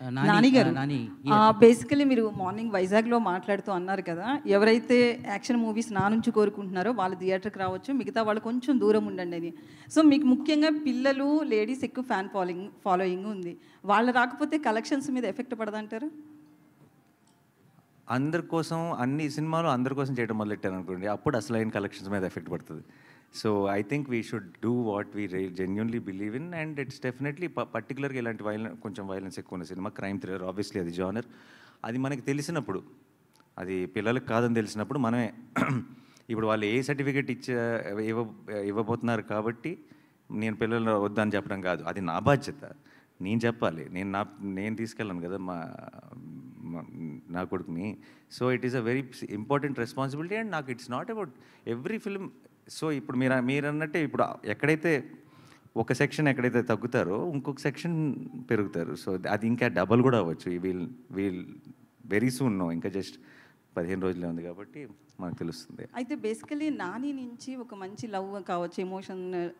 నాని గారు, నాని బేసికలీ మీరు మార్నింగ్ వైజాగ్‌లో మాట్లాడుతూ అన్నారు కదా! ఎవరైతే యాక్షన్ మూవీస్ నా నుంచి కోరుకుంటున్నారో వాళ్ళు థియేటర్‌కి రావచ్చు. మిగతా వాళ్ళు కొంచెం దూరం ఉండండి అని. సో, మీకు ముఖ్యంగా పిల్లలు, లేడీస్ ఎక్కువ ఫ్యాన్ ఫాలోయింగ్ ఉంది. వాళ్ళు రాకపోతే కలెక్షన్స్ మీద ఎఫెక్ట్ పడదంటారా? అందరి కోసం అన్ని సినిమాలు అందరి కోసం చేయడం మొదలెట్టారనుకోండి, అప్పుడు అసలైన కలెక్షన్స్ మీద ఎఫెక్ట్ పడుతుంది. So I think we should do what we genuinely believe in, and it's definitely పర్టికులర్గా ఇలాంటి కొంచెం వైలెన్స్ ఎక్కువ ఉన్న సినిమా, క్రైమ్ థ్రిల్లర్, ఆబ్వియస్లీ అది జానర్. అది మనకి తెలిసినప్పుడు, అది పిల్లలకు కాదని తెలిసినప్పుడు మనమే ఇప్పుడు వాళ్ళు ఏ సర్టిఫికేట్ ఇవ్వబోతున్నారు కాబట్టి నేను పిల్లలు వద్దని చెప్పడం కాదు, అది నా బాధ్యత. నేను చెప్పాలి, నేను తీసుకెళ్ళాను కదా నా కొడుకుని. So it is a very important responsibility, and నాకు it's not about every film. సో ఇప్పుడు మీరు అన్నట్టే, ఇప్పుడు ఎక్కడైతే ఒక సెక్షన్ ఎక్కడైతే తగ్గుతారో ఇంకొక సెక్షన్ పెరుగుతారు. సో అది ఇంకా డబల్ కూడా అవ్వచ్చు. వీల్ వెరీ సూన్ నో, ఇంకా జస్ట్ 15 రోజులే ఉంది కాబట్టి మనకు తెలుస్తుంది. అయితే బేసికలీ నాని నుంచి ఒక మంచి లవ్ కావచ్చు,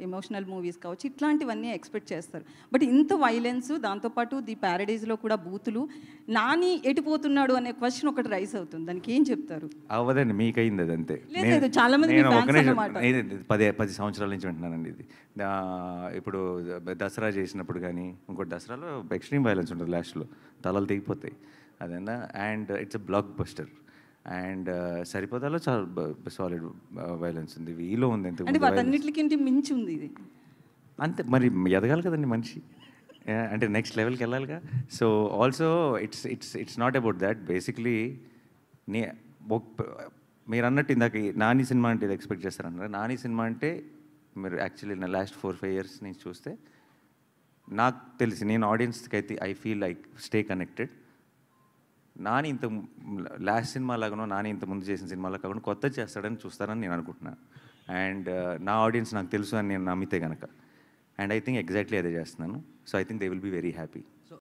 ఎమోషనల్ మూవీస్ కావచ్చు, ఇట్లాంటివన్నీ ఎక్స్పెక్ట్ చేస్తారు. బట్ ఇంత వైలెన్స్, దాంతోపాటు ది ప్యారడైజ్లో కూడా బూతులు, నాని ఎటుపోతున్నాడు అనే క్వశ్చన్ ఒకటి రైస్ అవుతుంది. దానికి ఏం చెప్తారు? అవ్వదండి, మీకైంది అది అంతే. లేదు, చాలా మంది నేను ఒక నిమిషం 10 సంవత్సరాల నుంచి వింటున్నానండి ఇది. ఇప్పుడు దసరా చేసినప్పుడు కానీ ఇంకోటి దసరాలో ఎక్స్ట్రీమ్ వైలెన్స్ ఉంటుంది, లాస్ట్లో తలలు తెగిపోతాయి అదేనా. And it's a blockbuster. And సరిపోతాలో చాలా సాలిడ్ వైలెన్స్ ఉంది, వీలో ఉంది. అంటే వాటన్నిటికి మించి ఉంది ఇది. అంతే, మరి ఎదగాలి కదండి మనిషి, అంటే నెక్స్ట్ లెవెల్కి వెళ్ళాలిగా. So also it's not about that. Basically మీరు అన్నట్టు ఇందాక నాని సినిమా అంటే ఇది ఎక్స్పెక్ట్ చేస్తారన్నారు. నాని సినిమా అంటే మీరు యాక్చువల్లీ నా లాస్ట్ 4-5 years నుంచి చూస్తే నాకు తెలిసి, నేను ఆడియన్స్కి అయితే I feel like stay connected. Nani ఇంత లాస్ట్ సినిమా లాగానో, నాని ఇంత ముందు చేసిన సినిమాలో కాకుండా కొత్త చేస్తాడని చూస్తారని నేను అనుకుంటున్నాను. అండ్ నా ఆడియన్స్ నాకు తెలుసు అని నేను నమ్మితే కనుక, అండ్ ఐ థింక్ ఎగ్జాక్ట్లీ అదే చేస్తున్నాను. So I think they will be very happy.